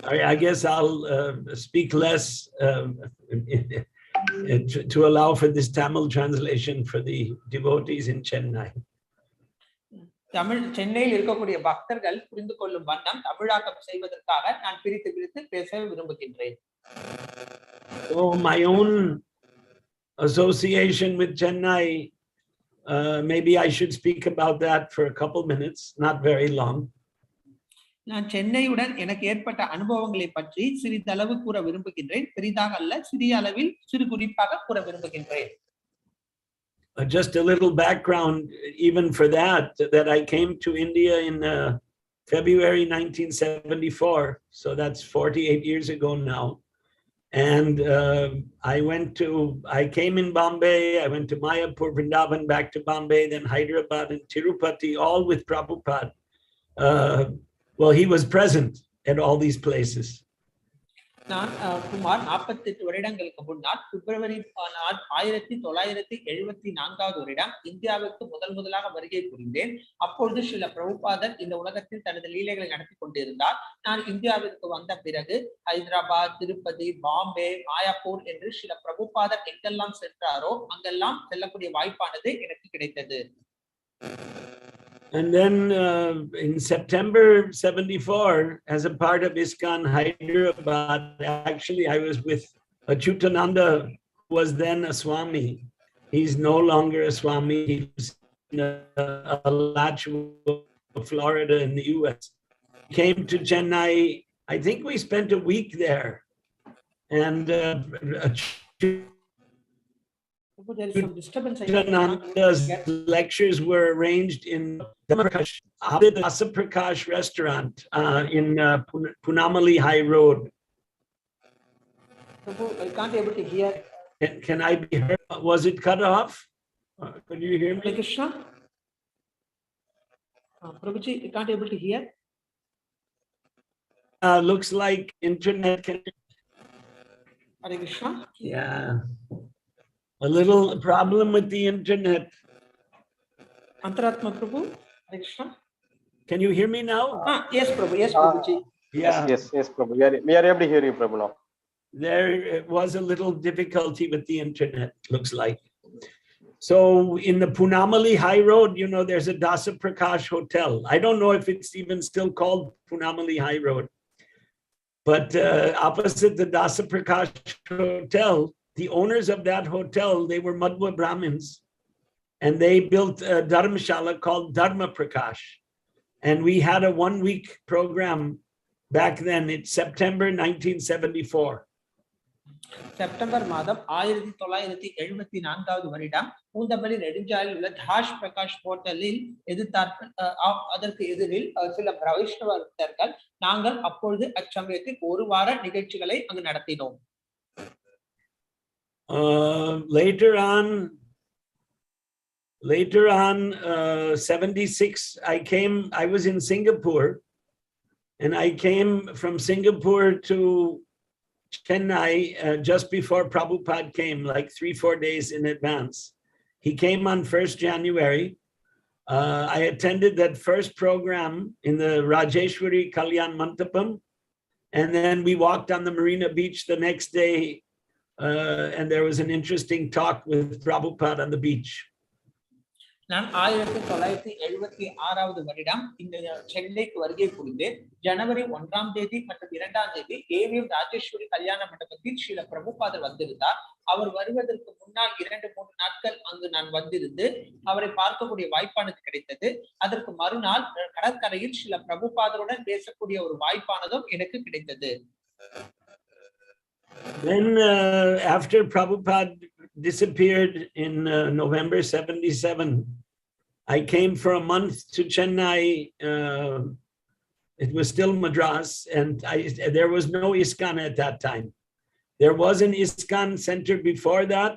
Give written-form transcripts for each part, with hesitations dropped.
I guess I'll speak less to allow for this Tamil translation for the devotees in Chennai. Tamil சென்னையில் இருக்கக்கூடிய பக்தர்கள் புரிந்து கொள்ளும் வண்ணம் தமிழாக்கம் செய்வதற்காக நான் பிரித்து பிரித்து பேச விரும்புகின்றேன். So my own association with Chennai, maybe I should speak about that for a couple minutes, not very long. நான் சென்னையுடன் எனக்கு ஏற்பட்ட அனுபவங்களை பற்றி சிறிதளவு கூற விரும்புகின்றேன். பெரிதாக அல்ல, சிறிய அளவில் சிறு குறிப்பாக கூற விரும்புகின்றேன். Just a little background, even for that I came to India in February 1974. So that's 48 years ago now. And I came in Bombay, I went to Mayapur, Vrindavan, back to Bombay, then Hyderabad and Tirupati, all with Prabhupada. Well, he was present at all these places. நான் சுமார் 48 வருடங்களுக்கு முன்னால் பிப்ரவரி 1974 வருடம் இந்தியாவுக்கு முதலாக வருகை புரிந்தேன். அப்பொழுது ஸ்ரீல பிரபுபாதர் இந்த உலகத்தில் தனது லீலைகளை நடத்தி கொண்டிருந்தார். நான் இந்தியாவிற்கு வந்த பிறகு ஹைதராபாத், திருப்பதி, பாம்பே, மாயாப்பூர் என்று ஸ்ரீல பிரபுபாதர் எங்கெல்லாம் சென்றாரோ அங்கெல்லாம் செல்லக்கூடிய வாய்ப்பானது எனக்கு கிடைத்தது. And then in September 74, as a part of ISKCON Hyderabad, actually I was with Achyutananda, who was then a Swami. He's no longer a Swami. He's in Alachua, Florida in the US. Came to Chennai. I think we spent a week there. And Achyutananda's lectures were arranged in the Dasa Prakash restaurant in Punamali High Road. Prabhu, I can't able to hear. Can I be heard? Was it cut off? Could you hear me? Krishna? Prabhuji, I can't able to hear. Looks like internet can. Hare Krishna? Yeah. A little problem with the internet. Antaratma Prabhu, Hare Krishna. Can you hear me now? Yes, Prabhu. Yes, Prabhuji. Yeah. Yes, Prabhu. We are able to hear you, Prabhu, now. There was a little difficulty with the internet, looks like. So in the Punamali High Road, you know, there's a Dasa Prakash hotel. I don't know if it's even still called Punamali High Road. But opposite the Dasa Prakash hotel, the owners of that hotel, they were Madhva Brahmins, and they built a dharamshala called Dharma Prakash. And we had a 1-week program back then. It's September 1974. September மாதம் 1974 வருடம் பூந்தமல்லி நெடுஞ்சாலையில் உள்ள தாஷ் பிரகாஷ் ஹோட்டலில் அதற்கு எதிரில் சில வைஷ்ணவ பக்தர்கள் நாங்கள் அப்பொழுது அச்சமயத்தில் ஒரு வார நிகழ்ச்சிகளை அங்கு நடத்தினோம். Later on, 76, I was in Singapore, and I came from Singapore to Chennai just before Prabhupada came, like 3-4 days in advance. He came on 1st January. I attended that first program in the Rajeshwari Kalyan Mantapam, and then we walked on the Marina Beach the next day, and there was an interesting talk with Prabhupada on the beach. நான் 1976 வருடம் இந்த சென்னைக்கு வருகை புரிந்தேன். ஜனவரி 1ஆம் தேதி மற்றும் 2ஆம் தேதி ஏவிஎம் ராஜேஸ்வரி கல்யாண மண்டபத்தில் ஸ்ரீல பிரபுபாதர் வந்திருந்தார். அவர் வருவதற்கு முன்னால் 2-3 நாட்கள் அங்கு நான் வந்திருந்து அவரை பார்க்கக்கூடிய வாய்ப்பானது கிடைத்தது. அதற்கு மறுநாள் கடற்கரையில் ஸ்ரீல பிரபுபாதருடன் பேசக்கூடிய ஒரு வாய்ப்பானதும் எனக்கு கிடைத்தது. Then after Prabhupada disappeared in November 77, I came for a month to Chennai. It was still Madras, and there was no ISKCON at that time. There was an ISKCON center before that.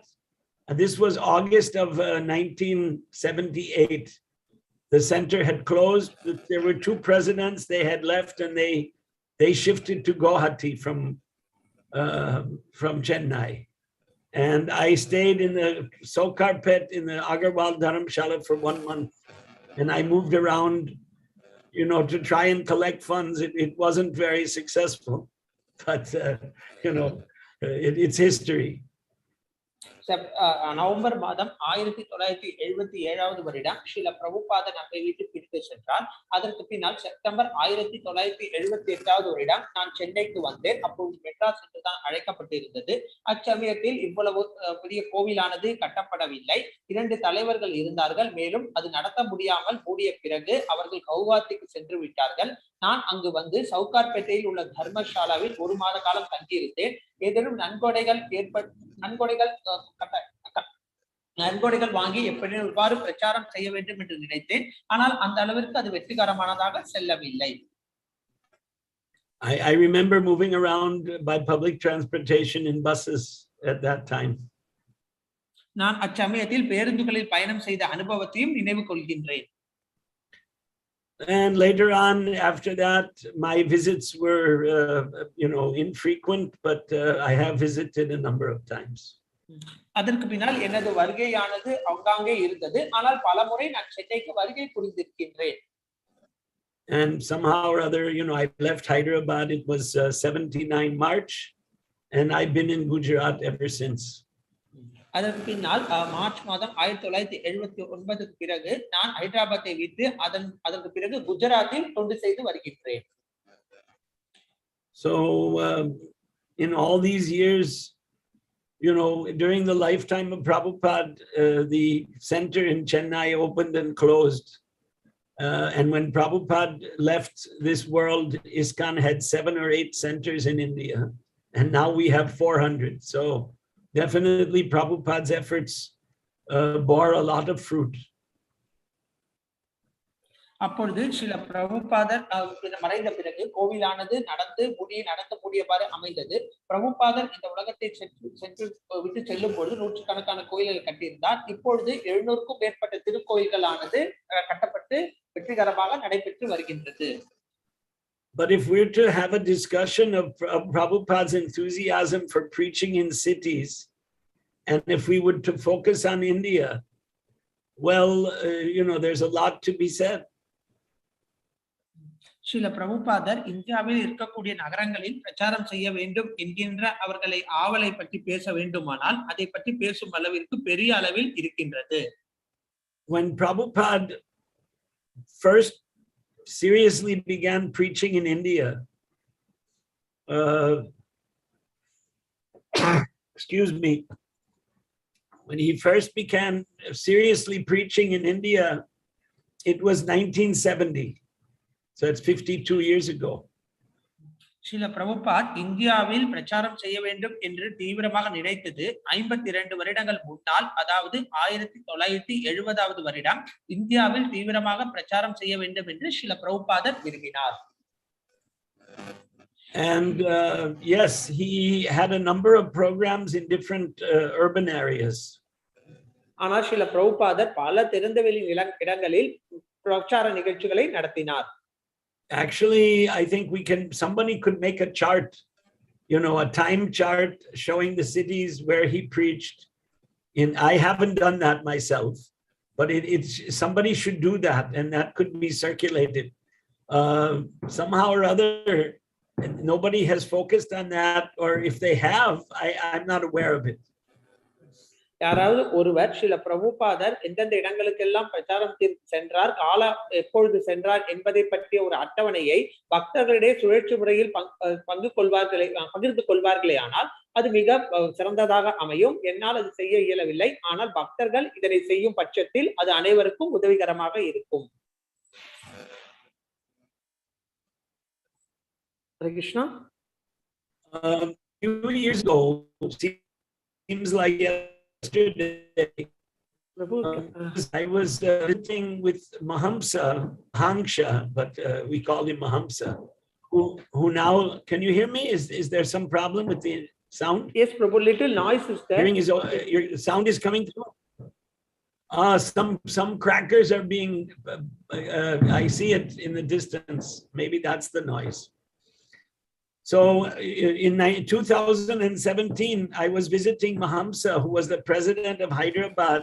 This was August of 1978. The center had closed. There were 2 presidents. They had left, and they shifted to Guwahati from Chennai. And I stayed in the Sokarpet in the Agarwal Dharamshala for 1 month. And I moved around, you know, to try and collect funds. It wasn't very successful. but it's history. November மாதம் 1977வது வருடம் ஸ்ரீல பிரபுபாதர் நம்மை விட்டு பிரித்து சென்றார். அதற்கு பின்னால் September 1978வது வருடம் நான் சென்னைக்கு வந்தேன். அப்போது மெட்ராஸ் என்று தான் அழைக்கப்பட்டிருந்தது. அச்சமயத்தில் இவ்வளவு பெரிய கோவிலானது கட்டப்படவில்லை. 2 தலைவர்கள் இருந்தார்கள். மேலும் அது நடத்த முடியாமல் மூடிய பிறகு அவர்கள் கவுகாத்திக்கு சென்று விட்டார்கள். நான் அங்கு வந்து சவுகார்பேட்டையில் உள்ள தர்மசாலாவில் 1 மாத காலம் தங்கியிருந்தேன். ஏதேனும் நன்கொடைகள் வாங்கி எப்படி எவ்வாறு பிரச்சாரம் செய்ய வேண்டும் என்று நினைத்தேன். ஆனால் அந்த அளவிற்கு அது வெற்றிகரமானதாக செல்லவில்லை. I remember moving around by public transportation in buses at that time. நான் அச்சமயத்தில் பேருந்துகளில் பயணம் செய்த அனுபவத்தையும் நினைவு கொள்கின்றேன். And later on, after that, my visits were, infrequent, but I have visited a number of times. அதற்கு பின்னால் எனது வருகையானது அங்காங்கே இருந்தது. ஆனால் பல முறை நான் சென்னைக்கு வருகை புரிந்திருக்கின்றேன். And somehow or other, I left Hyderabad. It was 79 March, and I've been in Gujarat ever since. அதற்கு பின்னால் மார்ச் மாதம் 1979க்கு பிறகு நான் ஹைதராபாத்தை விட்டு அதற்கு பிறகு குஜராத்தில் தொண்டு செய்து வருகின்றேன். So in all these years, during the lifetime of Prabhupada, the center in Chennai opened and closed. And when Prabhupada left this world, ISKCON had 7 or 8 centers in India, and now we have 400. So definitely Prabhupada's efforts bore a lot of fruit. அப்பொழுது சில பிரபுபாதர் மறைந்த பிறகு கோவிலானது நடந்து முடியவாறு அமைந்தது. பிரபுபாதர் இந்த உலகத்தை சென்று விட்டு செல்லும் பொழுது 100கணக்கான கோயில்கள் கட்டியிருந்தார். இப்பொழுது 700க்கும் மேற்பட்ட திருக்கோயில்களானது கட்டப்பட்டு வெற்றிகரமாக நடைபெற்று வருகின்றது. But if we're to have a discussion of Prabhupada's enthusiasm for preaching in cities, and if we would to focus on India, well, there's a lot to be said. சில பிரபுபாதர் இந்தியாவில் இருக்கக்கூடிய நகரங்களில் பிரச்சாரம் செய்ய வேண்டும் என்கின்ற அவர்களை ஆவலை பற்றி பேச வேண்டுமானால் அதை பற்றி பேசும் அளவிற்கு பெரிய அளவில் இருக்கின்றது. When Prabhupada first seriously began preaching in India, excuse me, when he first began seriously preaching in India, it was 1970. So it's 52 years ago. சில பிரபுபாத் இந்தியாவில் பிரச்சாரம் செய்ய வேண்டும் என்று தீவிரமாக நினைத்தது 52 வருடங்கள் முன்னால், அதாவது 1970வது வருடம் இந்தியாவில் தீவிரமாக பிரச்சாரம் செய்ய வேண்டும் என்று சில பிரபுபாதர் விரும்பினார். And yes, he had a number of programs in different urban areas. ஆனால் சில பிரபுபாதர் பல திறந்தவெளி இடங்களில் பிரச்சார நிகழ்ச்சிகளை நடத்தினார். Actually, I think somebody could make a chart, a time chart showing the cities where he preached. I haven't done that myself, but somebody should do that, and that could be circulated. Somehow or other, nobody has focused on that, or if they have, I'm not aware of it. யாராவது ஒருவர் சில பிரபுபாதர் எந்தெந்த இடங்களுக்கெல்லாம் பிரச்சாரம் சென்றார், எப்பொழுது சென்றார் என்பதை பற்றிய ஒரு அட்டவணையை பக்தர்களிடையே சுழற்சி முறையில் பகிர்ந்து கொள்வார்களே ஆனால் அது மிக சிறந்ததாக அமையும். என்னால் அது செய்ய இயலவில்லை, ஆனால் பக்தர்கள் இதனை செய்யும் பட்சத்தில் அது அனைவருக்கும் உதவிகரமாக இருக்கும். Hare Krishna. Few years ago, seems like yesterday, I was visiting with Mahamsa, but we call him Mahamsa, who now, can you hear me? Is there some problem with the sound? Yes, Prabhu, little noise is there. Your sound is coming through? Some crackers are being, I see it in the distance. Maybe that's the noise. So in 2017, I was visiting Mahamsa, who was the president of Hyderabad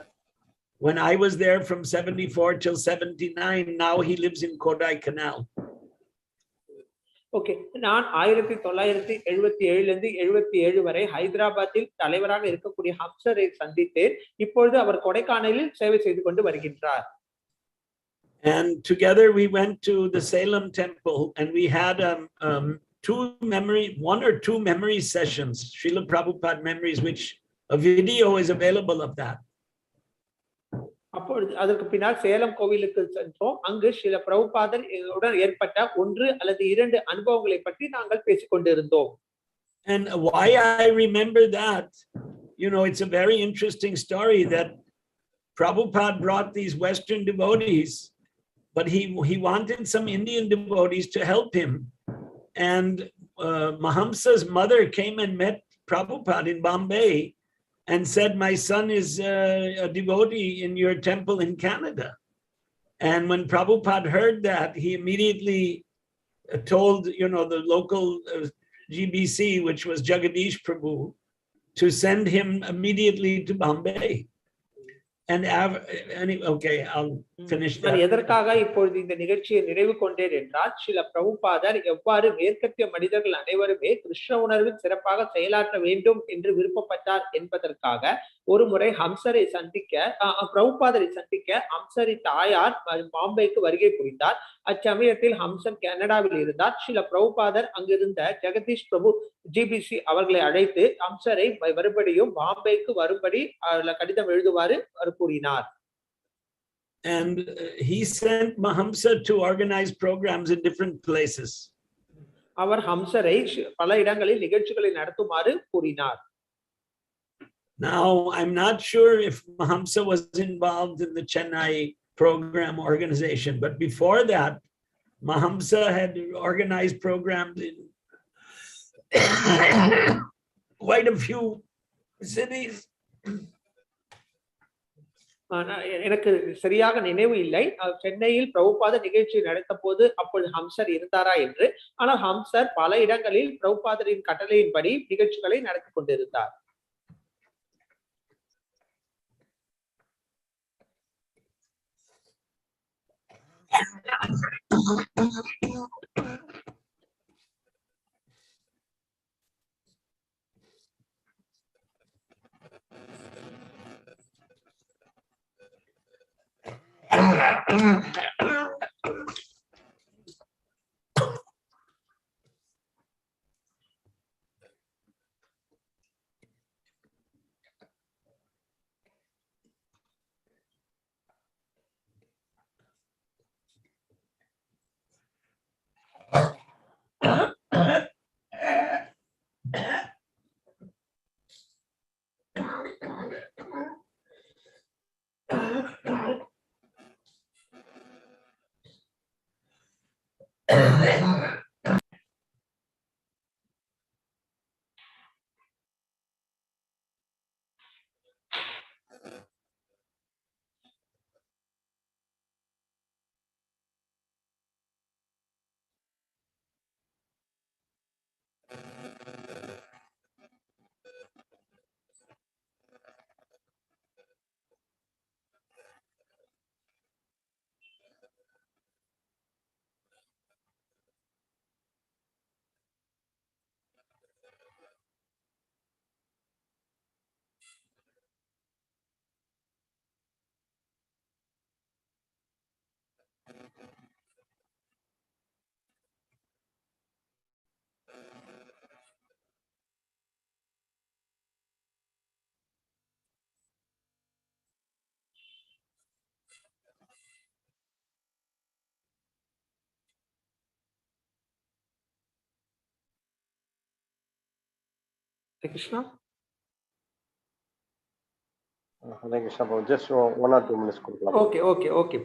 when I was there from 74 till 79. Now he lives in Kodai Canal. Okay, நான் 1977 இருந்து 77 வரை ஹைதராபாத்தில் தலைவராக இருக்கக்கூடிய ஹப்சரை சந்தித்தேன். இப்பொழுது அவர் கொடைக்கானலில் சேவை செய்து கொண்டு வருகின்றார். And together we went to the Salem temple and we had one or two memory sessions, Srila Prabhupada memories, which a video is available of that. அப்பொழுது அதற்கு பின்னால் சேலம் கோவிலுக்கு சென்றோம். அங்கு ஸ்ரீல பிரபுபாதர் உடன் ஏற்பட்ட ஒன்று அல்லது இரண்டு அனுபவங்களை பற்றி நாங்கள் பேசிக் கொண்டிருந்தோம். And why I remember that, you know, it's a very interesting story that Prabhupada brought these Western devotees, but he wanted some Indian devotees to help him. And Mahamsa's mother came and met Prabhupada in Bombay and said, my son is a devotee in your temple in Canada. And when Prabhupada heard that, he immediately told, you know, the local GBC, which was Jagadish Prabhu, to send him immediately to Bombay. And okay, I'll finish that. நான் எதற்காக இப்பொழுது இந்த நிகழ்ச்சியை நிறைவு கொண்டேன் என்றால், ஸ்ரீல பிரபுபாதர் எவ்வாறு மேற்கத்திய மனிதர்கள் அனைவருமே கிருஷ்ண உணர்வில் சிறப்பாக செயலாற்ற வேண்டும் என்று விருப்பப்பட்டார் என்பதற்காக ஒரு முறை ஹம்சரை சந்திக்க, பிரபுபாதரை சந்திக்க ஹம்சரி தாயார் பாம்பேக்கு வருகை புரிந்தார். அச்சமயத்தில் ஹம்சன் கனடாவில் இருந்தார். ஸ்ரீல பிரபுபாதர் அங்கிருந்த ஜெகதீஷ் பிரபு ஜிபிசி அவர்களை அழைத்து ஹம்சரை மறுபடியும் பாம்பேக்கு வரும்படி கடிதம் எழுதுவாறு கூறினார். And he sent Mahamsa to organize programs in different places. அவர் ஹம்சரை பல இடங்களில் நிகழ்ச்சிகளை நடத்துமாறு கூறினார். Now, I'm not sure if Mahamsa was involved in the Chennai program organization, but before that, Mahamsa had organized programs in quite a few cities. எனக்கு சரியாக நினைவு இல்லை சென்னையில் பிரபுபாத நிகழ்ச்சி நடத்த போது அப்பொழுது ஹம்சர் இருந்தாரா என்று. ஆனால் ஹம்சர் பல இடங்களில் பிரபுபாதரின் கட்டளையின்படி நிகழ்ச்சிகளை நடத்தி கொண்டிருந்தார். Krishna? Hare Krishna, just 1 or 2 minutes. Okay.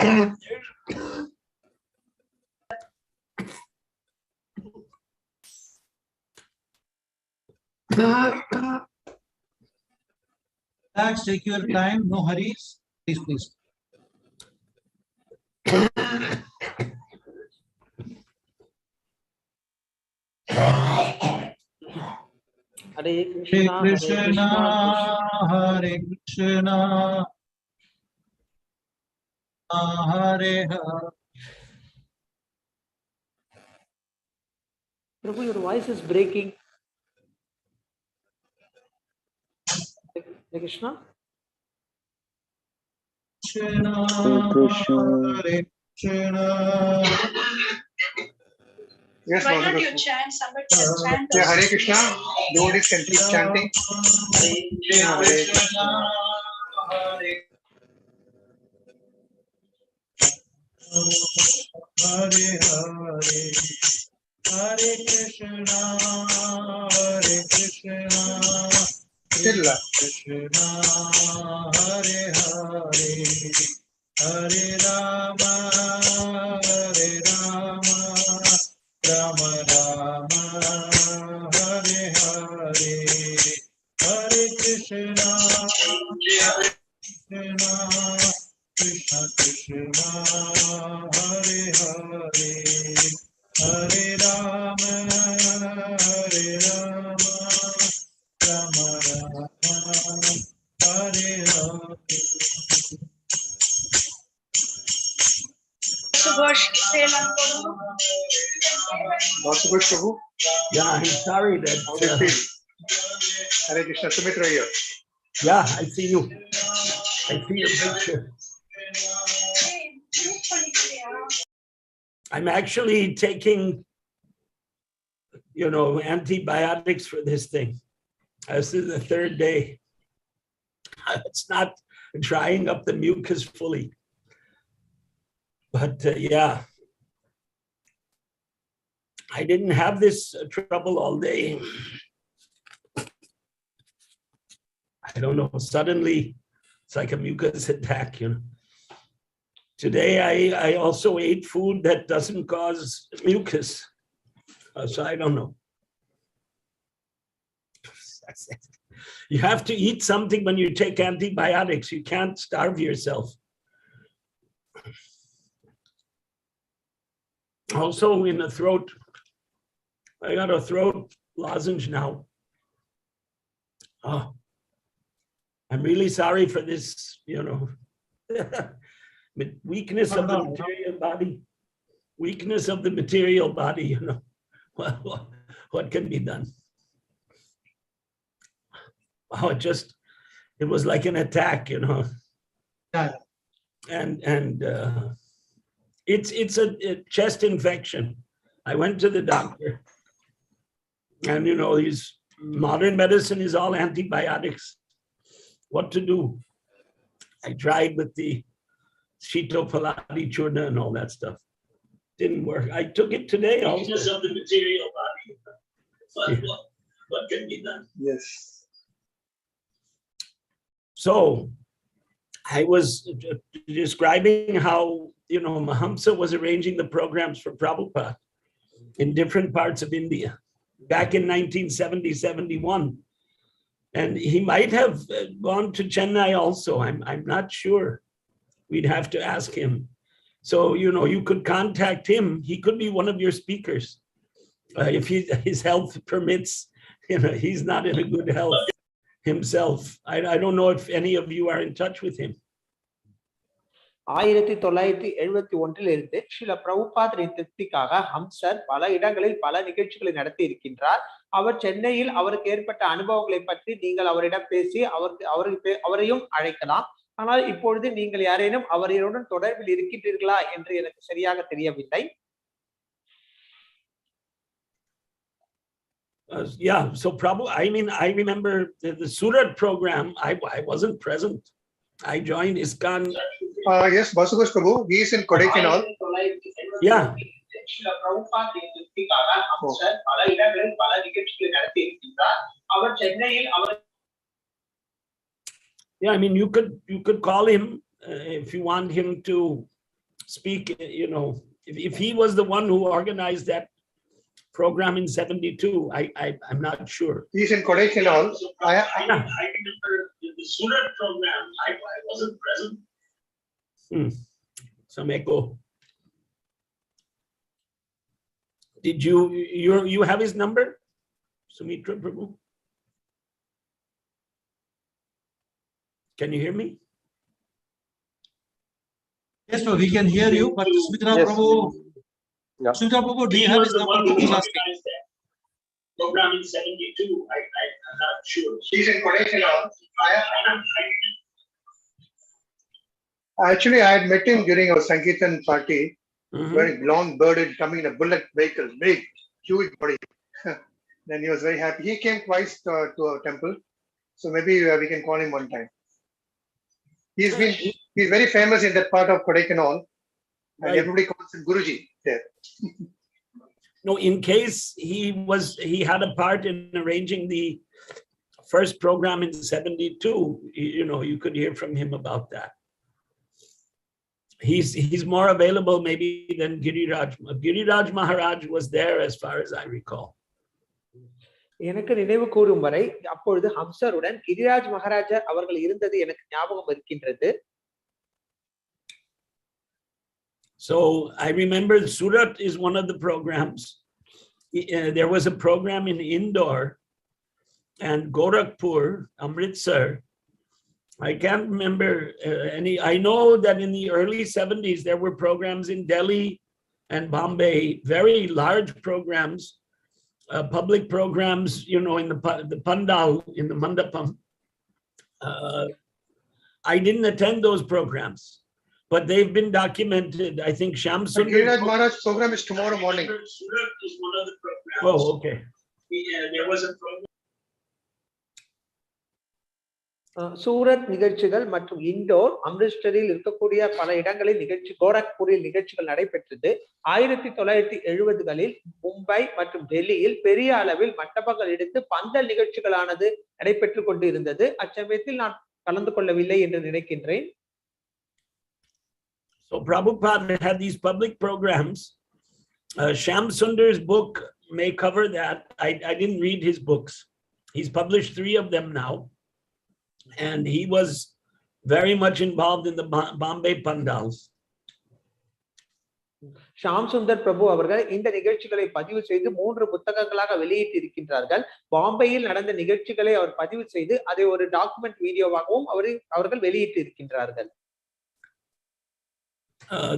Relax, take your time, no hurries. Please, please. Hare Hare Krishna, Hare Krishna, Hare Hare. Prabhu, your voice is breaking. Hare Krishna. Krishna, Krishna. Hare Krishna. Why Yes, don't Bhasu you Ghosh Prabhu. chant? Somebody else chant. Yeah, Hare Krishna. Devotees can keep chanting. Hare Krishna, Hare Hare Hare, Hare Krishna, Hare Krishna, Still, Krishna, Hare Hare, Hare Rama, Hare Rama, Rama Rama, Hare Hare, Hare Krishna, Krishna, Krishna Krishna, Hare Hare, Hare Rama, Hare Rama, Rama Rama, Hare Hare. Bhasu Ghosh Prabhu. Bhasu Ghosh Prabhu. Yeah, I'm sorry How do you that. feel? Hare Krishna. Sumitra here. Yeah, I see you. I see your picture. I'm actually taking, antibiotics for this thing. This is the third day. It's not drying up the mucus fully. But yeah, I didn't have this trouble all day. I don't know, suddenly it's like a mucus attack, Today I also ate food that doesn't cause mucus. So I don't know. You have to eat something when you take antibiotics. You can't starve yourself. Also in the throat, I got a throat lozenge now. Oh, I'm really sorry for this, weakness of the material body. Weakness of the material body, what can be done? Oh, it was like an attack, Yeah. And it's a chest infection. I went to the doctor, and these modern medicine is all antibiotics. What to do? I tried with the Shitopalati Churna and all that stuff. Didn't work. I took it today also. Weakness of the material body. What can be done? Yes. So I was describing how, Mahamsa was arranging the programs for Prabhupada in different parts of India back in 1970, 71. And he might have gone to Chennai also. I'm not sure. We'd have to ask him. So, you could contact him. He could be one of your speakers. If his health permits, he's not in a good health himself. I don't know if any of you are in touch with him. 1971 Srila பிரபுபாதரின் திருப்திக்காக ஹம்சர் பல இடங்களில் பல நிகழ்ச்சிகளை நடத்தி இருக்கின்றார். அவர் சென்னையில் அவருக்கு ஏற்பட்ட அனுபவங்களை பற்றி நீங்கள் அவரிடம் பேசி அவரையும் அழைக்கலாம். ஆனால் இப்பொழுது நீங்கள் யாரேனும் அவருடன் தொடர்பில் இருக்கின்றீர்களா என்று எனக்கு சரியாக தெரியவில்லை. Yeah, so probably, I remember the Surat program, I wasn't present. I joined ISKCON. Yes, Bhasu Ghosh Prabhu. He is in Kodaikanal. Yeah. Yeah, you could call him if you want him to speak, if he was the one who organized that program in 72, I'm not sure. He's in Kodaikanal. I remember the Surat program. I wasn't present. Some echo. Did you have his number, Sumitra Prabhu? Can you hear me? Yes, we can hear you, but Sumitra Yes. Prabhu, Yeah. Sumitra Prabhu, do you have his number? He's asking. Program in 72. I'm not sure. He's in Kodaikanal. Actually, I had met him during our Sankirtan party. Very long bearded, coming in a bullet vehicle, big, huge body. Then he was very happy. He came twice to our temple. So maybe we can call him one time. He's very famous in that part of Kodaikanal. And Right. everybody calls him Guruji there. No, in case he had a part in arranging the first program in 72, you could hear from him about that. He's more available maybe than Giriraj. Giriraj Maharaj was there as far as I recall. எனக்கு நினைவு கூறும் வரை அப்பொழுது ஹம்சருடன் கிரிராஜ் மகாராஜர் அவர்கள் இருந்தது எனக்கு ஞாபகம் இருக்கின்றது. So I remember Surat is one of the programs. There was a program in Indore and Gorakhpur, Amritsar. I can't remember any. I know that in the early 70s, there were programs in Delhi and Bombay, very large programs, public programs, in the Pandal, in the Mandapam. I didn't attend those programs, but they've been documented. I think Shyam Sundar. Giriraj Maharaj's program is tomorrow morning. Surat is one of the programs. Oh, okay. There was a program. Surat நிகழ்ச்சிகள் மற்றும் indoor, அம்ரிஸ்டரில் இருக்கக்கூடிய பல இடங்களில் கோரக்பூரில் நிகழ்ச்சிகள் நடைபெற்றது. 1970களில் மும்பை மற்றும் டெல்லியில் பெரிய அளவில் மண்டபங்கள் எடுத்து பந்தல் நிகழ்ச்சிகளானது நடைபெற்றுக் கொண்டு இருந்தது. அச்சமயத்தில் நான் கலந்து கொள்ளவில்லை என்று நினைக்கின்றேன். So Prabhupada had these public programs. Shyam Sundar's book may cover that. I didn't read his books. He's published 3 of them now. And he was very much involved in the Bombay Pandals. Sham Sundar பிரபு அவர்கள் இந்த நிகழ்ச்சிகளை பதிவு செய்து 3 புத்தகங்களாக வெளியிட்டு இருக்கின்றார்கள். பாம்பேயில் நடந்த நிகழ்ச்சிகளை அவர் பதிவு செய்து அதை ஒரு டாக்குமெண்ட் வீடியோவாகவும் அவர்கள் வெளியிட்டு இருக்கின்றார்கள்.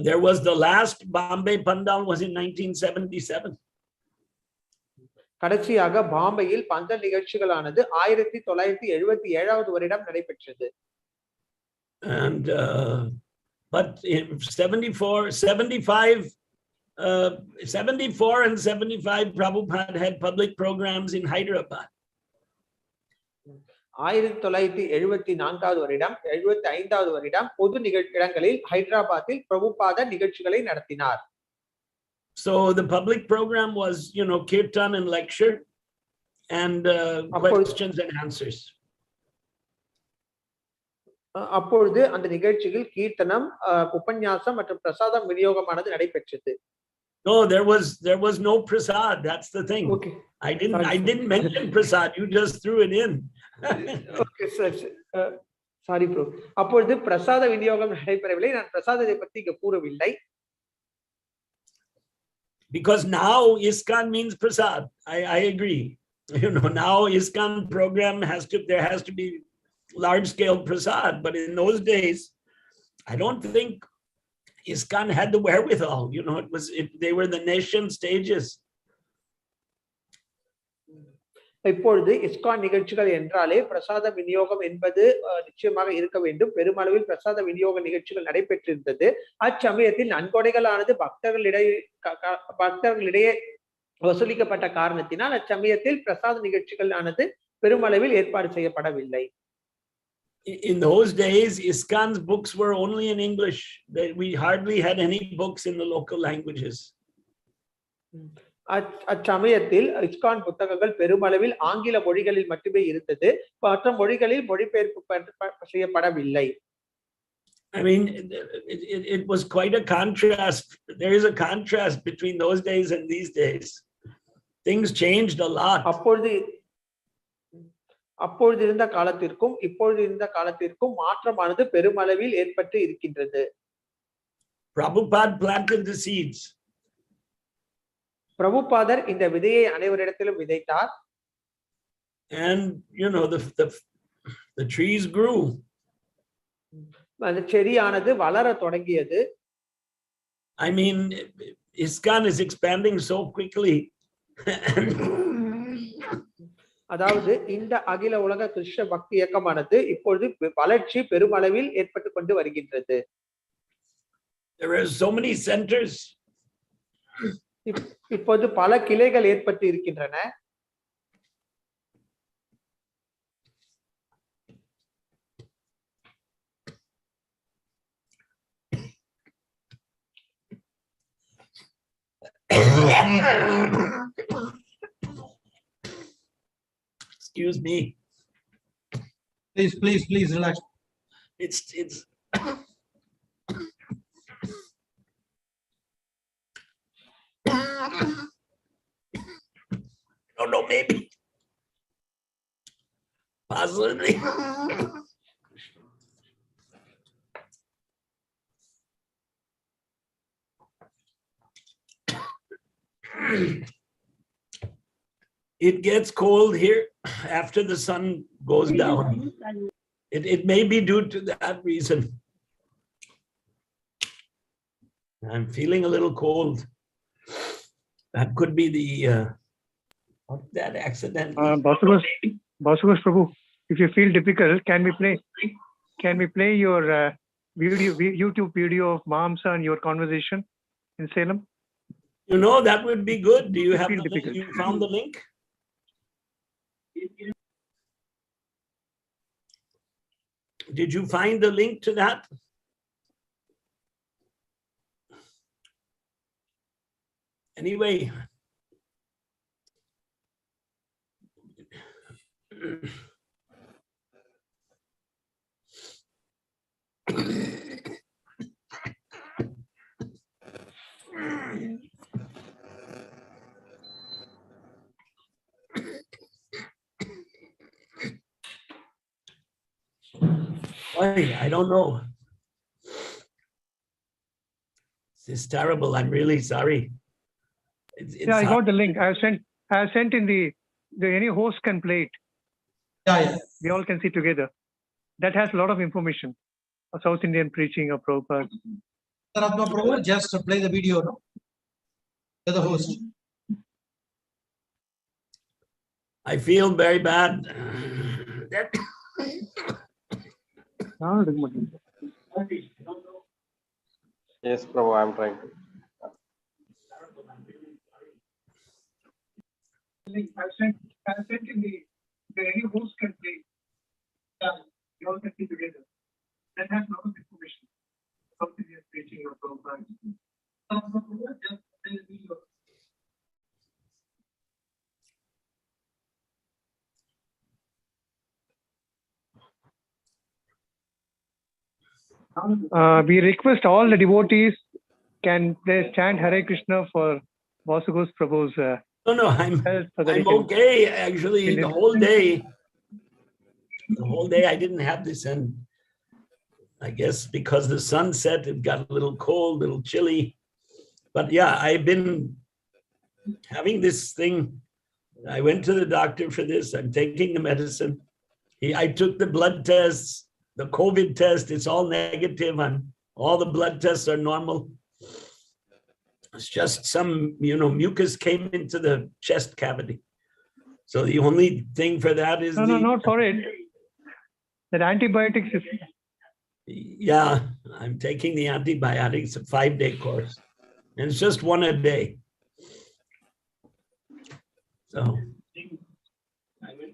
There was the last Bombay Pandal was in 1977. கடைசியாக பாம்பேயில் பந்தல் நிகழ்ச்சிகளானது 1977வது வருடம் நடைபெற்றது. And but in 74 and 75 Prabhupada had public programs in Hyderabad. 1974வது வருடம் 75வது வருடம் பொது இடங்களில் ஹைதராபாத்தில் பிரபுபாத நிகழ்ச்சிகளை நடத்தினார். So the public program was, kirtan and lecture and questions and answers. அப்பொழுது அந்த நிகழ்ச்சியில் கீர்த்தனம், உபன்யாசம் மற்றும் பிரசாதம் விநியோகமானது நடைபெற்றது. No, there was no prasad. That's the thing. Okay. I didn't mention prasad. You just threw it in. Okay, sir. Sorry, bro. அப்பொழுது பிரசாத விநியோகம் நடைபெறவில்லை. நான் பிரசாதத்தை பற்றி இங்க கூறவில்லை. Because now ISKCON means prasad. I agree. Now ISKCON program there has to be large scale prasad. But in those days, I don't think ISKCON had the wherewithal. They were the nation stages. இப்பொழுது ISKCON நிகழ்ச்சிகள் என்றாலே பிரசாத விநியோகம் என்பது நிச்சயமாக இருக்க வேண்டும். பெருமளவில் பிரசாத விநியோக நிகழ்ச்சிகள் நடைபெற்றிருந்தது. அச்சமயத்தில் நன்கொடைகளானது பக்தர்களிடையே வசூலிக்கப்பட்ட காரணத்தினால் அச்சமயத்தில் பிரசாத நிகழ்ச்சிகள் ஆனது பெருமளவில் ஏற்பாடு செய்யப்படவில்லை. In those days, ISKCON's books were only in English. We hardly had any books in the local languages. அச்சமயத்தில் இஸ்கான் புத்தகங்கள் பெருமளவில் ஆங்கில மொழிகளில் மட்டுமே இருந்தது. மற்ற மொழிகளில் மொழிபெயர்ப்பு செய்யப்படவில்லை. I mean, it was quite a contrast. There is a contrast between those days and these days. Things changed a lot. அப்பொழுது இருந்த காலத்திற்கும் இப்பொழுது இருந்த காலத்திற்கும் மாற்றமானது பெருமளவில் ஏற்பட்டு இருக்கின்றது. Prabhupada planted the seeds. பிரபுபாதர் இந்த விதையை அனைவரிடத்திலும் விதைத்தார். And you know, the trees grew. அந்த செடியானது வளர தொடங்கியது. I mean, ISKCON is expanding so quickly. அதாவது இந்த அகில உலக கிருஷ்ண பக்தி இயக்கமானது இப்பொழுது வளர்ச்சி பெருமளவில் ஏற்பட்டு கொண்டு வருகின்றது. There are so many centers. இப்போது பல கிளைகள் ஏற்பட்டு இருக்கின்றன. Excuse me. Please relax. It's oh no, maybe possibly. It gets cold here after the sun goes down. It may be due to that reason. I'm feeling a little cold. That could be the that accident. Bhasu Ghosh Prabhu, if you feel difficult, can we play your YouTube video of Mamsa and your conversation in Salem? You know, that would be good. Do you have Feel the link? difficult. You found the link? Did you find the link to that? Anyway. I don't know. This is terrible. I'm really sorry. Yeah, I got the link. I have sent in the any host can play it. Yeah. We all can see together. That has a lot of information. A South Indian preaching of Prabhupada. Ratna Prabhu, just play the video, no? To the host. I feel very bad. Yes, Prabhu, I'm trying to. I have sent in the any host can play. We all can see together. That has a lot of information. South Indian preaching of Prabhupada. Just play the video. We request all the devotees can they chant Hare Krishna for Bhasu Ghosh Prabhu's No, I'm health so that he I'm can okay. Actually, finish. the whole day I didn't have this, and I guess because the sun set, it got a little cold, a little chilly. But yeah, I've been having this thing. I went to the doctor for this. I'm taking the medicine. I took the blood tests, the COVID test. It's all negative, and all the blood tests are normal. It's just some, mucus came into the chest cavity. So the only thing for that is No, not for it. That antibiotics is. Yeah, I'm taking the antibiotics, a 5-day course. And it's just one a day. So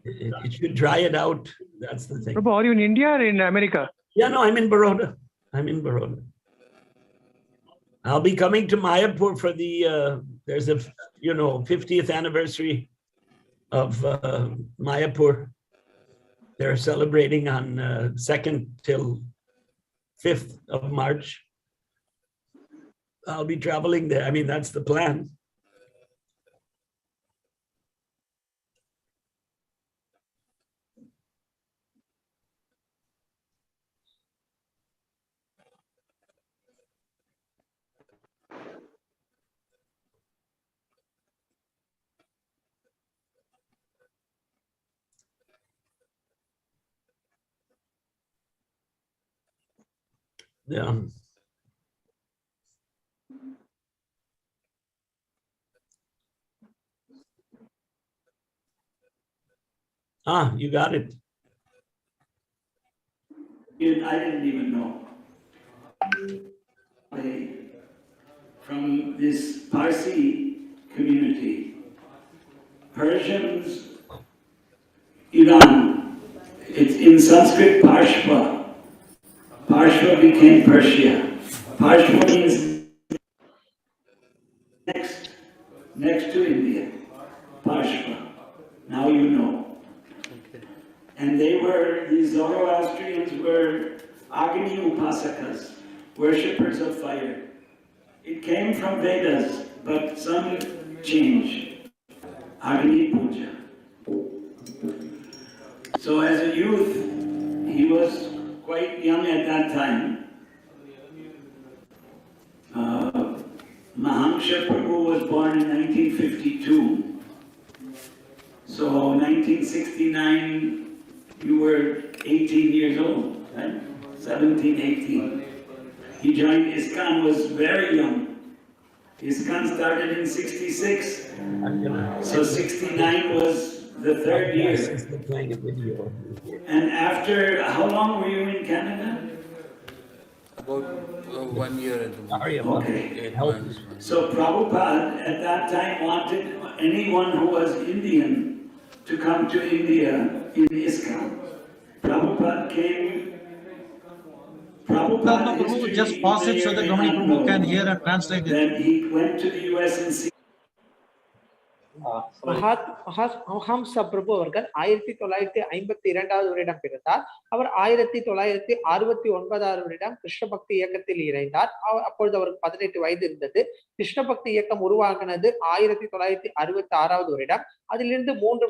it should dry it out. That's the thing. Prabhu, are you in India or in America? Yeah, no, I'm in Baroda. I'll be coming to Mayapur for the, there's a, 50th anniversary of Mayapur. They're celebrating on 2nd till 5th of March. I'll be traveling there. I mean, that's the plan. Yeah. Ah, you got it. I didn't even know. From this Parsi community, Persians, Iran, it's in Sanskrit Parshva. Parshva became Persia. Parshva means next to India. Parshva. Now you know. And these Zoroastrians were Agni Upasakas, worshippers of fire. It came from Vedas, but some change. Agni Puja. So as a youth, he was quite young at that time. Mahamsha Prabhu was born in 1952. So 1969, you were 18 years old, right? 17, 18. He joined ISKCON, was very young. ISKCON started in 66. So 69 was the third year. And after, how long were you in Canada? About 1 year and 2 months. Okay. 8 months. So Prabhupada at that time wanted anyone who was Indian to come to India in ISKCON. Prabhupada came. Prabhupada Prabhu, just pause it so that Dominic Prabhu can hear and translate it. Then he went to the US and மகாம்ச பிரபு அவர்கள் 1952 வருடம் பிறந்தார். அவர் 1969 வருடம் கிருஷ்ண பக்தி இயக்கத்தில் இணைந்தார். அப்பொழுது அவருக்கு 18 வயது இருந்தது. கிருஷ்ண பக்தி இயக்கம் உருவாகினது 1966 வருடம். அதிலிருந்து 3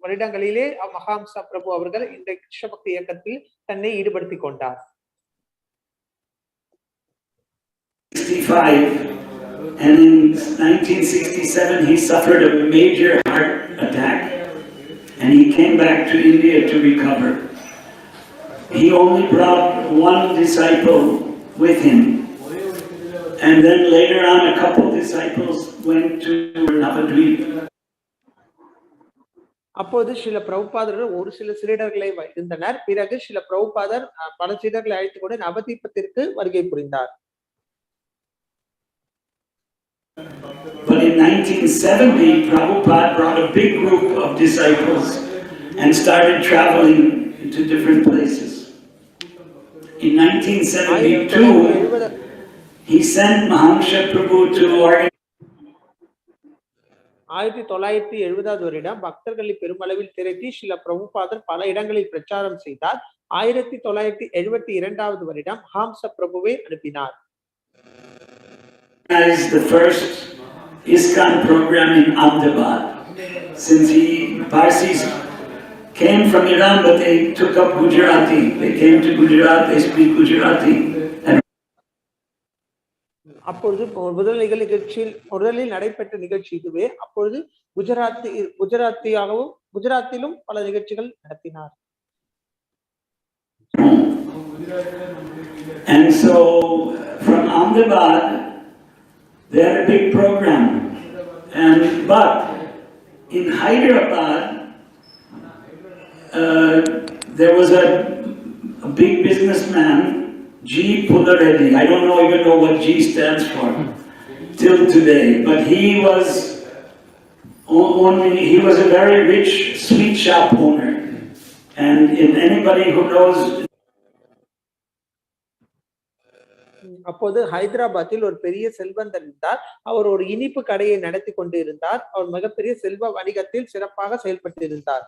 வருடங்களிலே மகாம்ச பிரபு அவர்கள் இந்த கிருஷ்ண பக்தி இயக்கத்தில் தன்னை ஈடுபடுத்திக் கொண்டார். 65. And in 1967, he suffered a major heart attack, and he came back to India to recover. He only brought one disciple with him, and then later on, a couple disciples went to Navadvip. அப்போது சில பிரபுபாதர்கள் ஒரு சில சீடர்களை இருந்தனர். பிறகு சில பிரபுபாதர் பல சீடர்களை அழைத்துக் கொண்டு நவதீபத்திற்கு வருகை புரிந்தார். But in 1970, Prabhupada brought a big group of disciples and started traveling to different places. In 1972, he sent Mahamsha Prabhu to organize 1970 வருடம் பக்தர்களை பெருமளவில் திரட்டி சில பிரபுபாதர் பல இடங்களில் பிரச்சாரம் செய்தார். 1972 வருடம் ஹாம்ச பிரபுவை அனுப்பினார். The first ISKCON program in Ahmedabad, since Parsis came from Iran, but they took up Gujarati. They came to Gujarat, they speak Gujarati. அப்பொழுது முதலில் நடைபெற்ற நிகழ்ச்சி இதுவே. அப்பொழுது குஜராத்திலும் பல நிகழ்ச்சிகள் நடத்தினார். And so from Ahmedabad, they had a big program, but in Hyderabad, there was a big businessman, G. Pullareddy. I don't even know what G stands for till today, but he was a very rich sweet shop owner, and if anybody who knows. அப்போது ஹைதராபாத்தில் ஒரு பெரிய செல்வந்தர் இருந்தார். அவர் ஒரு இனிப்பு கடையை நடத்தி கொண்டு இருந்தார். அவர் மிகப்பெரிய செல்வ வணிகத்தில் சிறப்பாக செயல்பட்டு இருந்தார்.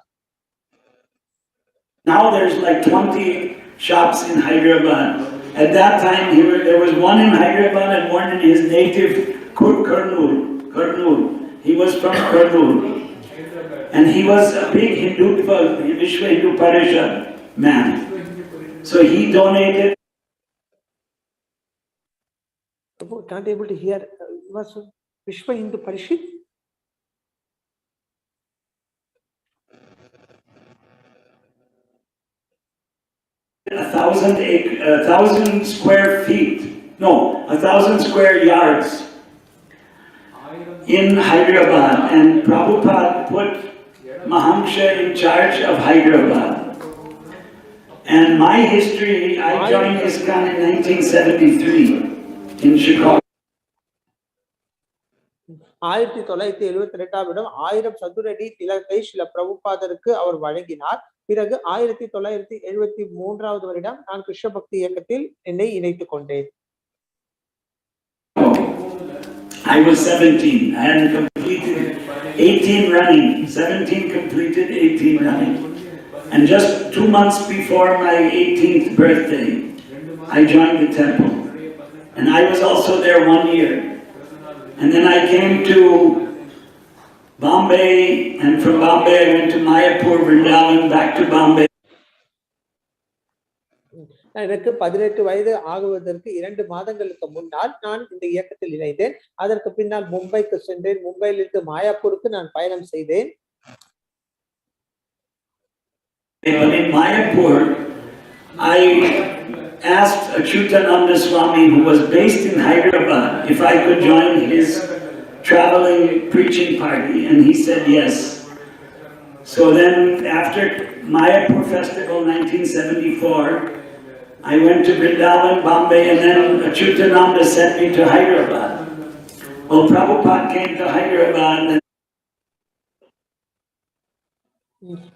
Now there's like 20 shops in Hyderabad. At that time, there was one in Hyderabad and one in his native Kurnool. He was from Kurnool. And he was a big Vishwa Hindu Parishad man. So he donated. Prabhu, can't able to hear. Was Vishwa Hindu Parishad? A thousand square feet. No, 1,000 square yards in Hyderabad, and Prabhupada put Mahamsha in charge of Hyderabad. And my history, I joined ISKCON in 1973 in Chicago. 1972 1000 சதுரடி நிலத்தை ஸ்ரீல பிரபுபாதருக்கு அவர் வழங்கினார். பிறகு 1973 வருடம் நான் கிருஷ்ண பக்தி இயக்கத்தில் என்னை இணைத்துக் கொண்டேன். I was 17. I hadn't completed 18 running. 17 completed, 18 running. And just 2 months before my 18th birthday, I joined the temple. And I was also there 1 year. And then I came to Bombay, and from Bombay I went to Mayapur, Vrindavan, back to Bombay. எனக்கு 18 வயது ஆகுவதற்கு 2 மாதங்களுக்கு முன்னால் நான் இந்த இயக்கத்தில் இணைந்தேன். அதற்கு பின்னால் மும்பைக்கு சென்றேன். மும்பையிலிருந்து மாயாப்பூருக்கு நான் பயணம் செய்தேன். But in Mayapur, I asked Achyutananda Swami, who was based in Hyderabad, if I could join his traveling preaching party, and he said yes. So then after Mayapur Festival 1974, I went to Vrindavan, Bombay, and then Achyutananda sent me to Hyderabad. Well, Prabhupada came to Hyderabad.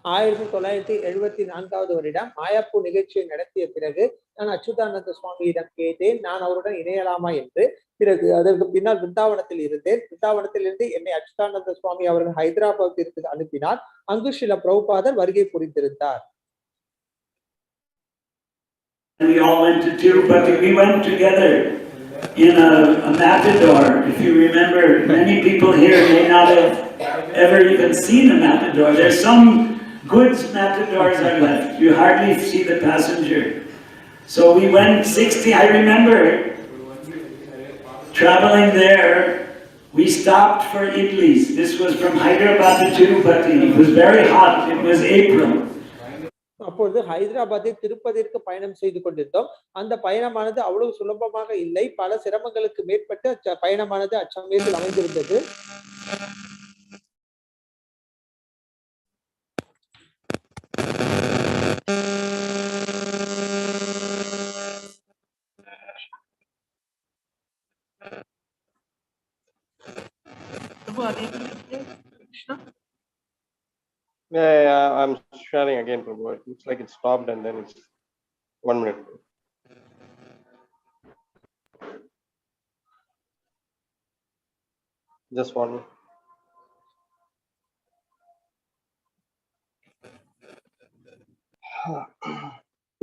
1974 வருடம் மாயாப்பூர் நிகழ்ச்சியை நடத்திய பிறகு நான் அச்சுதானந்த சுவாமியிடம் கேட்டேன், நான் அவருடன் இணையலாமா என்று. பிறகு அதற்கு பின்னால் பிருந்தாவனத்தில் இருந்தேன். பிருந்தாவனத்திலிருந்து என்னை அச்சுதானந்த சுவாமி அவர்கள் ஹைதராபாத்திற்கு அனுப்பினார். அங்கு ஸ்ரீல பிரபுபாதர் வருகை புரிந்திருந்தார். We all went to Tirupati. We went together in a matador. If you remember, many people here may not have ever even seen a matador. There's some goods matadors are left. You hardly see the passenger. So we went 60. I remember traveling there. We stopped for idlis. This was from Hyderabad to Tirupati. It was very hot. It was April. அப்பொழுது ஹைதராபாத்தில் திருப்பதிற்கு பயணம் செய்து கொண்டிருந்தோம். அந்த பயணமானது அவ்வளவு சுலபமாக இல்லை. பல சிரமங்களுக்கு மேற்பட்டு பயணமானது அச்சமயத்தில் அமைந்திருந்தது. Yeah, I'm sharing again, Prabhu. It looks like it stopped and then it's 1 minute. Just 1 minute.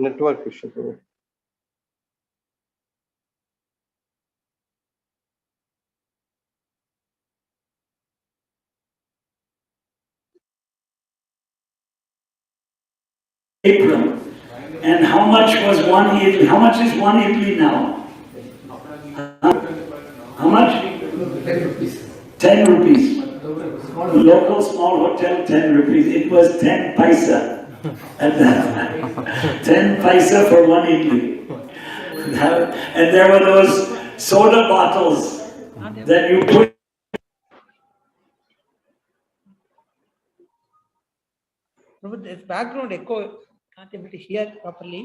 Network issue, Prabhu. April. And how much was one idli? How much is one idli now? How much? 10 rupees. 10 rupees. Local small hotel, 10 rupees. It was 10 paisa at that time. 10 paisa for one idli. And there were those soda bottles that you put. There's background echo. Can't able to hear properly.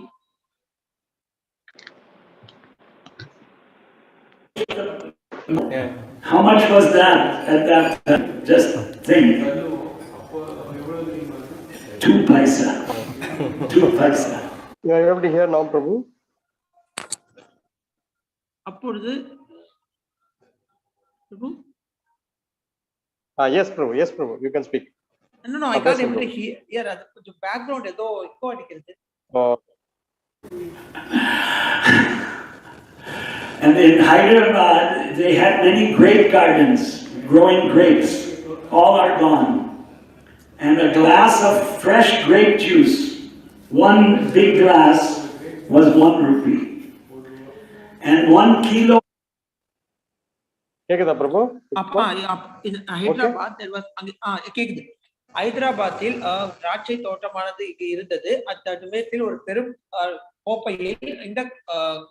How much was that at that time? Just think. 2 paisa. 2 paisa. You are able to hear now, Prabhu? அப்பொழுது Yes, Prabhu. Yes, Prabhu. You can speak. No, I can't able to hear. The background ஏதோ echo அடிக்கிறது. And in Hyderabad, they had many grape gardens growing grapes. All are gone. And a glass of fresh grape juice, one big glass, was 1 rupee. And 1 kilo. கேக்குதா பிரபு? in Hyderabad there was கேக்குது. ஹைதராபாத்தில் திராட்சை தோட்டமானது இங்கு இருந்தது. அத்தடுமேத்தில் ஒரு பெரும் கோப்பையில் இந்த